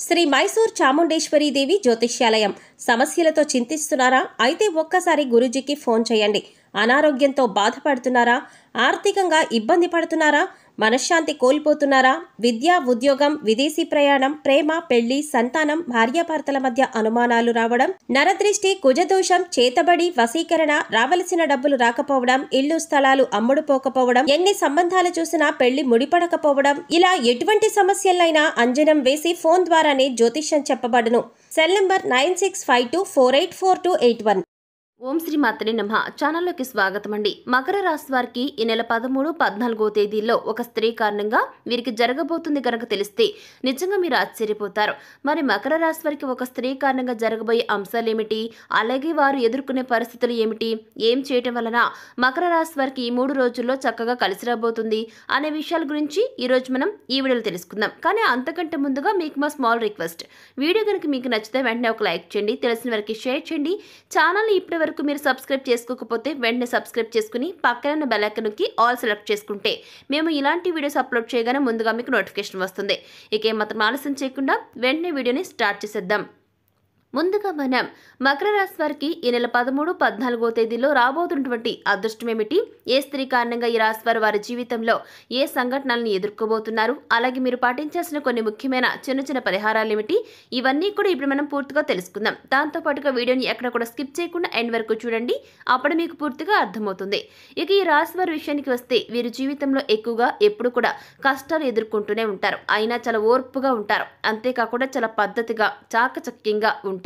శ్రీ మైసూర్ చాముండేశ్వరి దేవి జ్యోతిష్యాలయం. సమస్యలతో చింతిస్తున్నారా? అయితే ఒక్కసారి గురూజీకి ఫోన్ చేయండి. అనారోగ్యంతో బాధపడుతున్నారా? ఆర్థికంగా ఇబ్బంది పడుతున్నారా? మనశ్శాంతి కోల్పోతున్నారా? విద్య, ఉద్యోగం, విదేశీ ప్రయాణం, ప్రేమ, పెళ్లి, సంతానం, భార్యాభర్తల మధ్య అనుమానాలు రావడం, నరదృష్టి, కుజదోషం, చేతబడి, వశీకరణ, రావలసిన డబ్బులు రాకపోవడం, ఇల్లు స్థలాలు అమ్ముడుపోకపోవడం, ఎన్ని సంబంధాలు చూసినా పెళ్లి ముడిపడకపోవడం, ఇలా ఎటువంటి సమస్యలైనా అంజనం వేసి ఫోన్ ద్వారానే జ్యోతిష్యం చెప్పబడును. Cell number 9652484281. ఓం శ్రీ మాత్రే నమః. ఛానల్లోకి స్వాగతం అండి. మకర రాశి వారికి ఈ నెల 13, 14 తేదీల్లో ఒక స్త్రీ కారణంగా వీరికి జరగబోతుంది కనుక తెలిస్తే నిజంగా మీరు ఆశ్చర్యపోతారు. మరి మకర రాశి వారికి ఒక స్త్రీ కారణంగా జరగబోయే అంశాలు ఏమిటి, అలాగే వారు ఎదుర్కొనే పరిస్థితులు ఏమిటి, ఏం చేయటం వలన మకర రాశి వారికి ఈ 3 రోజుల్లో చక్కగా కలిసి రాబోతుంది అనే విషయాల గురించి ఈరోజు మనం ఈ వీడియోలో తెలుసుకుందాం. కానీ అంతకంటే ముందుగా మీకు మా స్మాల్ రిక్వెస్ట్, వీడియో కనుక మీకు నచ్చితే వెంటనే ఒక లైక్ చేయండి, తెలిసిన వారికి షేర్ చేయండి. ఛానల్ని ఇప్పటి వరకు మీరు సబ్స్క్రైబ్ చేసుకోకపోతే వెంటనే సబ్స్క్రైబ్ చేసుకుని పక్కన ఉన్న బెల్ ఐకాన్ నొక్కి ఆల్ సెలెక్ట్ చేసుకుంటే మేము ఇలాంటి వీడియోస్ అప్లోడ్ చేయగానే ముందుగా మీకు నోటిఫికేషన్ వస్తుంది. ఇక ఏమాత్రం ఆలస్యం చేయకుండా వెంటనే వీడియోని స్టార్ట్ చేసేద్దాం. ముందుగా మనం మకర రాశి వారికి ఈ నెల 13, 14 తేదీలో రాబోతున్నటువంటి అదృష్టం ఏమిటి, ఏ స్త్రీ కారణంగా ఈ రాశి వారు వారి జీవితంలో ఏ సంఘటనలను ఎదుర్కోబోతున్నారు, అలాగే మీరు పాటించాల్సిన కొన్ని ముఖ్యమైన చిన్న చిన్న పరిహారాలు ఏమిటి, ఇవన్నీ కూడా ఇప్పుడు మనం పూర్తిగా తెలుసుకుందాం. దాంతోపాటుగా వీడియోని ఎక్కడ కూడా స్కిప్ చేయకుండా ఎండ్ వరకు చూడండి, అప్పుడు మీకు పూర్తిగా అర్థమవుతుంది. ఇక ఈ రాశి వారి విషయానికి వస్తే వీరి జీవితంలో ఎక్కువగా ఎప్పుడు కూడా కష్టాలు ఎదుర్కొంటూనే ఉంటారు. అయినా చాలా ఓర్పుగా ఉంటారు. అంతేకాకుండా చాలా పద్ధతిగా చాకచక్యంగా ఉంటారు.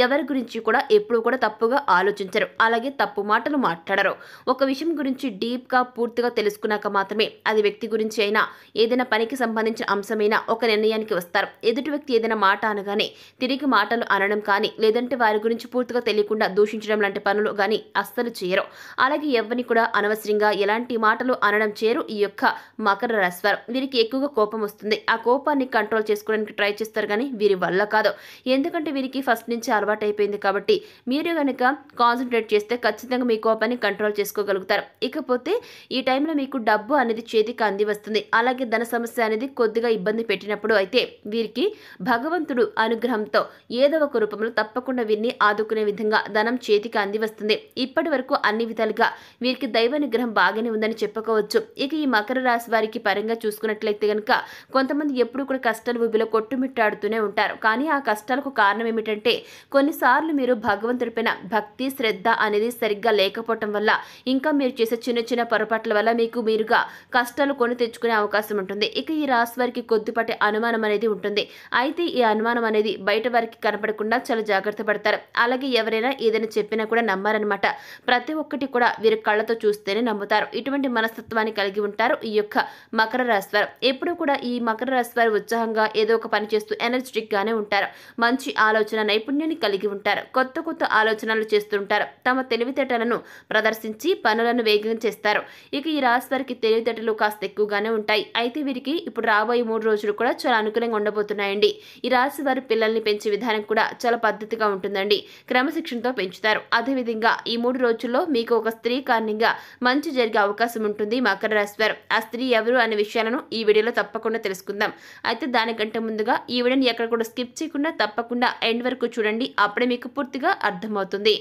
ఎవరి గురించి కూడా ఎప్పుడు కూడా తప్పుగా ఆలోచించరు, అలాగే తప్పు మాటలు మాట్లాడరు. ఒక విషయం గురించి డీప్ గా పూర్తిగా తెలుసుకున్నాక మాత్రమే అది వ్యక్తి గురించి అయినా ఏదైనా పనికి సంబంధించిన అంశమైనా ఒక నిర్ణయానికి వస్తారు. ఎదుటి వ్యక్తి ఏదైనా మాట అనగానే తిరిగి మాటలు అనడం కానీ, లేదంటే వారి గురించి పూర్తిగా తెలియకుండా దూషించడం లాంటి పనులు కానీ అస్సలు చేయరు. అలాగే ఎవరిని కూడా అనవసరంగా ఎలాంటి మాటలు అనడం చేయరు ఈ యొక్క మకర రాశి వారు. వీరికి ఎక్కువగా కోపం వస్తుంది. ఆ కోపాన్ని కంట్రోల్ చేసుకోవడానికి ట్రై చేస్తారు కానీ వీరి వల్ల కాదు. ఎందుకంటే వీరికి ఫస్ట్ నుంచి అలవాటు అయిపోయింది కాబట్టి మీరు కనుక కాన్సన్ట్రేట్ చేస్తే ఖచ్చితంగా మీ కోపాన్ని కంట్రోల్ చేసుకోగలుగుతారు. ఇకపోతే ఈ టైంలో మీకు డబ్బు అనేది చేతికి అంది వస్తుంది. అలాగే ధన సమస్య అనేది కొద్దిగా ఇబ్బంది పెట్టినప్పుడు అయితే వీరికి భగవంతుడు అనుగ్రహంతో ఏదో ఒక రూపంలో తప్పకుండా వీరిని ఆదుకునే విధంగా ధనం చేతికి అంది వస్తుంది. ఇప్పటి వరకు అన్ని విధాలుగా వీరికి దైవ అనుగ్రహం బాగానే ఉందని చెప్పుకోవచ్చు. ఇక ఈ మకర రాశి వారికి పరంగా చూసుకున్నట్లయితే కనుక కొంతమంది ఎప్పుడు కూడా కష్టాలు ఊబిలో కొట్టుమిట్టాడుతూనే ఉంటారు. కానీ ఆ కష్టాలకు కారణం ఏమిటంటే కొన్నిసార్లు మీరు భగవంతుడిపైన భక్తి, శ్రద్ధ అనేది సరిగ్గా లేకపోవటం వల్ల, ఇంకా మీరు చేసే చిన్న చిన్న పొరపాట్ల వల్ల మీకు మీరుగా కష్టాలు కొని తెచ్చుకునే అవకాశం ఉంటుంది. ఇక ఈ రాశి వారికి కొద్దిపాటి అనుమానం అనేది ఉంటుంది. అయితే ఈ అనుమానం అనేది బయట వారికి కనపడకుండా చాలా జాగ్రత్త పడతారు. అలాగే ఎవరైనా ఏదైనా చెప్పినా కూడా నమ్మారనమాట. ప్రతి ఒక్కటి కూడా వీరి కళ్ళతో చూస్తేనే నమ్ముతారు. ఇటువంటి మనస్తత్వాన్ని కలిగి ఉంటారు ఈ యొక్క మకర రాశి వారు. ఎప్పుడు కూడా ఈ మకర రాశి వారు ఉత్సాహంగా ఏదో ఒక పని చేస్తూ ఎనర్జెటిక్ గానే ఉంటారు. మంచి ఆలోచన నైపుణ్యాన్ని కలిగి ఉంటారు. కొత్త కొత్త ఆలోచనలు చేస్తుంటారు. తమ తెలివితేటలను ప్రదర్శించి పనులను వేగం చేస్తారు. ఇక ఈ రాశి వారికి తెలివితేటలు కాస్త ఎక్కువగానే ఉంటాయి. అయితే వీరికి ఇప్పుడు రాబోయే 3 రోజులు కూడా చాలా అనుకూలంగా ఉండబోతున్నాయండి. ఈ రాశి వారి పిల్లల్ని పెంచే విధానం కూడా చాలా పద్ధతిగా ఉంటుందండి. క్రమశిక్షణతో పెంచుతారు. అదేవిధంగా ఈ 3 రోజుల్లో మీకు ఒక స్త్రీ కారణంగా మంచి జరిగే అవకాశం ఉంటుంది మకర రాశి వారు. ఆ స్త్రీ ఎవరు అనే విషయాలను ఈ వీడియోలో తప్పకుండా తెలుసుకుందాం. అయితే దానికంటే ముందుగా ఈ వీడియోని ఎక్కడ కూడా స్కిప్ చేయకుండా తప్పకుండా ఎండ్ వరకు చూడండి, అప్పుడే మీకు పూర్తిగా అర్థమవుతుంది.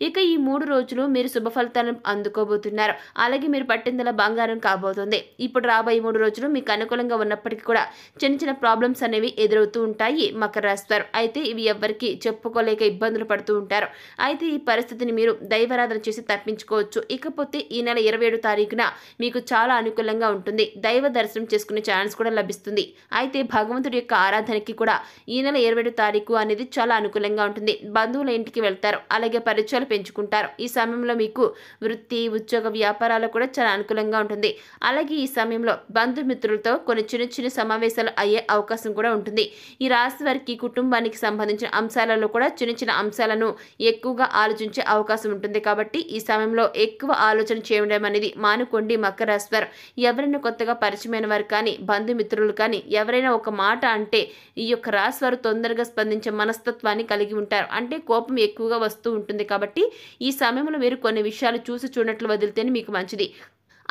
ఇక ఈ 3 రోజులు మీరు శుభ ఫలితాలను అందుకోబోతున్నారు. అలాగే మీరు పట్టిందల బంగారం కాబోతుంది. ఇప్పుడు రాబోయే 3 రోజులు మీకు అనుకూలంగా ఉన్నప్పటికీ కూడా చిన్న చిన్న ప్రాబ్లమ్స్ అనేవి ఎదురవుతూ ఉంటాయి మకర రాశి వారు. అయితే ఇవి ఎవ్వరికి చెప్పుకోలేక ఇబ్బందులు పడుతూ ఉంటారు. అయితే ఈ పరిస్థితిని మీరు దైవారాధన చేసి తప్పించుకోవచ్చు. ఇకపోతే ఈ నెల 27 తారీఖున మీకు చాలా అనుకూలంగా ఉంటుంది. దైవ దర్శనం చేసుకునే ఛాన్స్ కూడా లభిస్తుంది. అయితే భగవంతుడి యొక్క ఆరాధనకి కూడా ఈ నెల 27 తారీఖు అనేది చాలా అనుకూలంగా ఉంటుంది. బంధువుల ఇంటికి వెళ్తారు. అలాగే పరిచయాలు పెంచుకుంటారు. ఈ సమయంలో మీకు వృత్తి, ఉద్యోగ, వ్యాపారాలు కూడా చాలా అనుకూలంగా ఉంటుంది. అలాగే ఈ సమయంలో బంధుమిత్రులతో కొన్ని చిన్న చిన్న సమావేశాలు అయ్యే అవకాశం కూడా ఉంటుంది. ఈ రాశి వారికి కుటుంబానికి సంబంధించిన అంశాలలో కూడా చిన్న చిన్న అంశాలను ఎక్కువగా ఆలోచించే అవకాశం ఉంటుంది. కాబట్టి ఈ సమయంలో ఎక్కువ ఆలోచన చేయడం అనేది మానుకోండి మకర రాశి వారు. ఎవరైనా కొత్తగా పరిచయమైన వారు కానీ, బంధుమిత్రులు కానీ ఎవరైనా ఒక మాట అంటే ఈ యొక్క రాశి వారు తొందరగా స్పందించే మనస్తత్వాన్ని కలిగి ఉంటారు. అంటే కోపం ఎక్కువగా వస్తూ ఉంటుంది. కాబట్టి ఈ సమయంలో మీరు కొన్ని విషయాలు చూసి చూడనట్లు వదిలితేనే మీకు మంచిది.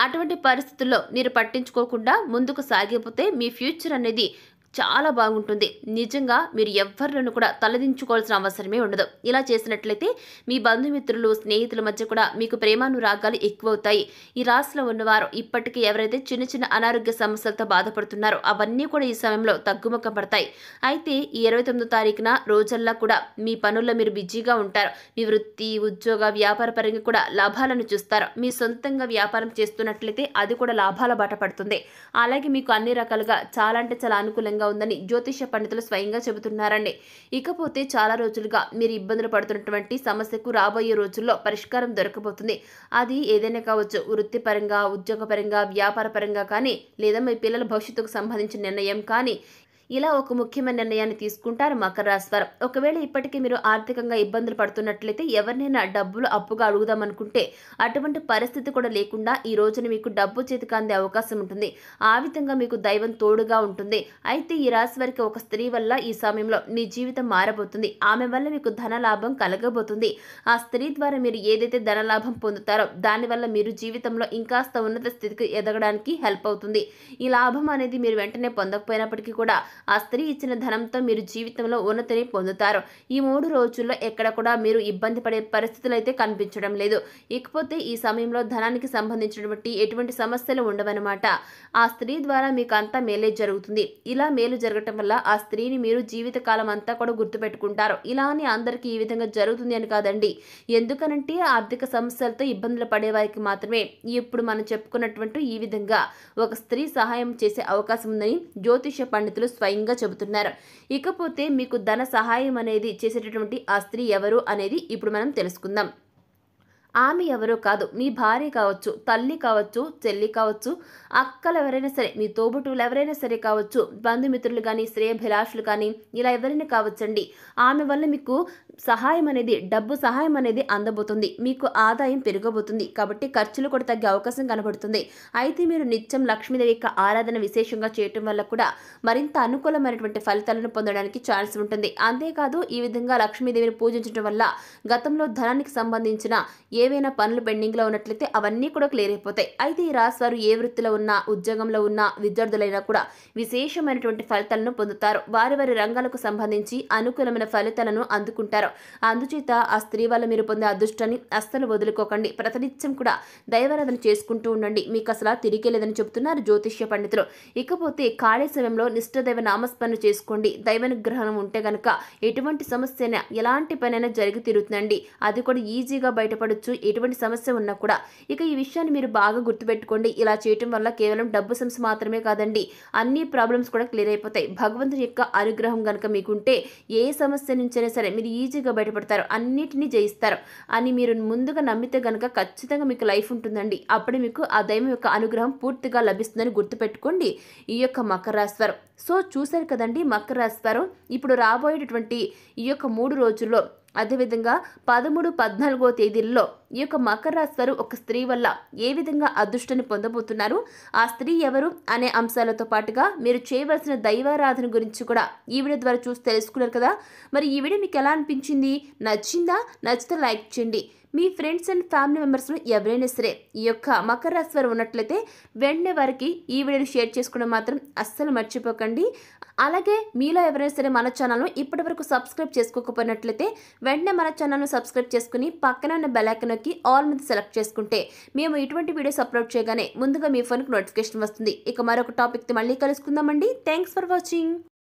అటువంటి పరిస్థితుల్లో మీరు పట్టించుకోకుండా ముందుకు సాగిపోతే మీ ఫ్యూచర్ అనేది చాలా బాగుంటుంది. నిజంగా మీరు ఎవ్వరిలోనూ కూడా తలదించుకోవాల్సిన అవసరమే ఉండదు. ఇలా చేసినట్లయితే మీ బంధుమిత్రులు, స్నేహితుల మధ్య కూడా మీకు ప్రేమానురాగాలు ఎక్కువవుతాయి. ఈ రాశిలో ఉన్నవారు ఇప్పటికీ ఎవరైతే చిన్న చిన్న అనారోగ్య సమస్యలతో బాధపడుతున్నారో అవన్నీ కూడా ఈ సమయంలో తగ్గుముఖం పడతాయి. అయితే ఈ 29వ తారీఖున రోజల్లా కూడా మీ పనుల్లో మీరు బిజీగా ఉంటారు. మీ వృత్తి, ఉద్యోగ, వ్యాపార పరంగా కూడా లాభాలను చూస్తారు. మీ సొంతంగా వ్యాపారం చేస్తున్నట్లయితే అది కూడా లాభాల బాట పడుతుంది. అలాగే మీకు అన్ని రకాలుగా చాలా అంటే చాలా అనుకూలంగా ఉందని జ్యోతిష పండితులు స్వయంగా చెబుతున్నారండి. ఇకపోతే చాలా రోజులుగా మీరు ఇబ్బందులు పడుతున్నటువంటి సమస్యకు రాబోయే రోజుల్లో పరిష్కారం దొరకబోతుంది. అది ఏదైనా కావచ్చు, వృత్తిపరంగా, ఉద్యోగపరంగా, వ్యాపార పరంగా కానీ, లేదా మీ పిల్లల భవిష్యత్తుకు సంబంధించిన నిర్ణయం కానీ, ఇలా ఒక ముఖ్యమైన నిర్ణయాన్ని తీసుకుంటారు మకర రాశి వారు. ఒకవేళ ఇప్పటికీ మీరు ఆర్థికంగా ఇబ్బందులు పడుతున్నట్లయితే ఎవరినైనా డబ్బులు అప్పుగా అడుగుదామనుకుంటే అటువంటి పరిస్థితి కూడా లేకుండా ఈ రోజున మీకు డబ్బు చేతికి అందే అవకాశం ఉంటుంది. ఆ విధంగా మీకు దైవం తోడుగా ఉంటుంది. అయితే ఈ రాశి వారికి ఒక స్త్రీ వల్ల ఈ సమయంలో మీ జీవితం మారబోతుంది. ఆమె వల్ల మీకు ధన లాభం కలగబోతుంది. ఆ స్త్రీ ద్వారా మీరు ఏదైతే ధన లాభం పొందుతారో దానివల్ల మీరు జీవితంలో ఇంకాస్త ఉన్నత స్థితికి ఎదగడానికి హెల్ప్ అవుతుంది. ఈ లాభం అనేది మీరు వెంటనే పొందకపోయినప్పటికీ కూడా ఆ స్త్రీ ఇచ్చిన ధనంతో మీరు జీవితంలో ఉన్నతిని పొందుతారు. ఈ 3 రోజుల్లో ఎక్కడ కూడా మీరు ఇబ్బంది పడే పరిస్థితులు అయితే కనిపించడం లేదు. ఇకపోతే ఈ సమయంలో ధనానికి సంబంధించినటువంటి ఎటువంటి సమస్యలు ఉండవన్నమాట. ఆ స్త్రీ ద్వారా మీకు అంతా మేలే జరుగుతుంది. ఇలా మేలు జరగటం వల్ల ఆ స్త్రీని మీరు జీవితకాలం అంతా కూడా గుర్తుపెట్టుకుంటారు. ఇలా అని అందరికీ ఈ విధంగా జరుగుతుంది అని కాదండి. ఎందుకనంటే ఆర్థిక సమస్యలతో ఇబ్బందులు పడే వారికి మాత్రమే ఇప్పుడు మనం చెప్పుకున్నటువంటి ఈ విధంగా ఒక స్త్రీ సహాయం చేసే అవకాశం ఉందని జ్యోతిష పండితులు స్వయంగా చెబుతున్నారు. ఇకపోతే మీకు ధన సహాయం అనేది చేసేటటువంటి ఆ స్త్రీ ఎవరు అనేది ఇప్పుడు మనం తెలుసుకుందాం. ఆమె ఎవరో కాదు, మీ భార్య కావచ్చు, తల్లి కావచ్చు, చెల్లి కావచ్చు, అక్కలు ఎవరైనా సరే, మీ తోబుట్టువులు ఎవరైనా సరే కావచ్చు, బంధుమిత్రులు కానీ, శ్రేయభిలాషులు కానీ, ఇలా ఎవరైనా కావచ్చండి. ఆమె వల్ల మీకు సహాయం అనేది, డబ్బు సహాయం అనేది అందబోతుంది. మీకు ఆదాయం పెరగబోతుంది. కాబట్టి ఖర్చులు కూడా తగ్గే అవకాశం కనబడుతుంది. అయితే మీరు నిత్యం లక్ష్మీదేవి యొక్క ఆరాధన విశేషంగా చేయటం వల్ల కూడా మరింత అనుకూలమైనటువంటి ఫలితాలను పొందడానికి ఛాన్స్ ఉంటుంది. అంతేకాదు ఈ విధంగా లక్ష్మీదేవిని పూజించడం వల్ల గతంలో ధనానికి సంబంధించిన ఏవైనా పనులు పెండింగ్లో ఉన్నట్లయితే అవన్నీ కూడా క్లియర్ అయిపోతాయి. అయితే ఈ రాశి వారు ఏ వృత్తిలో ఉన్నా, ఉద్యోగంలో ఉన్న విద్యార్థులైనా కూడా విశేషమైనటువంటి ఫలితాలను పొందుతారు. వారి వారి రంగాలకు సంబంధించి అనుకూలమైన ఫలితాలను అందుకుంటారు. అందుచేత ఆ స్త్రీ వల్ల మీరు పొందే అదృష్టాన్ని అస్సలు వదులుకోకండి. ప్రతినిత్యం కూడా దైవారాధన చేసుకుంటూ ఉండండి. మీకు అసలు తిరిగే లేదని చెబుతున్నారు జ్యోతిష్య పండితులు. ఇకపోతే ఖాళీ సమయంలో నిష్ఠదైవ నామస్మరణ చేసుకోండి. దైవానుగ్రహం ఉంటే గనక ఎటువంటి సమస్య అయినా, ఎలాంటి పనైనా జరిగి తీరుతుందండి. అది కూడా ఈజీగా బయటపడొచ్చు, ఎటువంటి సమస్య ఉన్నా కూడా. ఇక ఈ విషయాన్ని మీరు బాగా గుర్తుపెట్టుకోండి. ఇలా చేయటం వల్ల కేవలం డబ్బు సమస్య మాత్రమే కాదండి, అన్ని ప్రాబ్లమ్స్ కూడా క్లియర్ అయిపోతాయి. భగవంతుని యొక్క అనుగ్రహం కనుక మీకుంటే ఏ సమస్య నుంచైనా సరే మీరు ఈజీగా బయటపడతారు, అన్నిటినీ జయిస్తారు అని మీరు ముందుగా నమ్మితే గనక ఖచ్చితంగా మీకు లైఫ్ ఉంటుందండి. అప్పుడే మీకు ఆ దైవం యొక్క అనుగ్రహం పూర్తిగా లభిస్తుందని గుర్తుపెట్టుకోండి ఈ యొక్క మకర రాశి వారు. సో చూశారు కదండి మకర రాశి వారు. ఇప్పుడు రాబోయేటటువంటి ఈ యొక్క 3 రోజుల్లో, అదేవిధంగా 13, 14వ తేదీల్లో ఈ యొక్క మకర రాశి వారు ఒక స్త్రీ వల్ల ఏ విధంగా అదృష్టాన్ని పొందబోతున్నారు, ఆ స్త్రీ ఎవరు అనే అంశాలతో పాటుగా మీరు చేయవలసిన దైవారాధన గురించి కూడా ఈ వీడియో ద్వారా చూసి తెలుసుకున్నారు కదా. మరి ఈ వీడియో మీకు ఎలా అనిపించింది? నచ్చిందా? నచ్చితే లైక్ చేయండి. మీ ఫ్రెండ్స్ అండ్ ఫ్యామిలీ మెంబర్స్లో ఎవరైనా సరే ఈ యొక్క మకర రాశి వారు ఉన్నట్లయితే వెంటనే వారికి ఈ వీడియోని షేర్ చేసుకోవడం మాత్రం అస్సలు మర్చిపోకండి. అలాగే మీలో ఎవరైనా సరే మన ఛానల్ను ఇప్పటివరకు సబ్స్క్రైబ్ చేసుకోకపోయినట్లయితే వెంటనే మన ఛానల్ను సబ్స్క్రైబ్ చేసుకుని పక్కన ఉన్న బెల్ ఐకాన్ నొక్కి ఆల్ మీద సెలెక్ట్ చేసుకుంటే మేము ఇటువంటి వీడియోస్ అప్లోడ్ చేయగానే ముందుగా మీ ఫోన్కి నోటిఫికేషన్ వస్తుంది. ఇక మరొక టాపిక్తో మళ్ళీ కలుసుకుందామండి. Thanks for watching.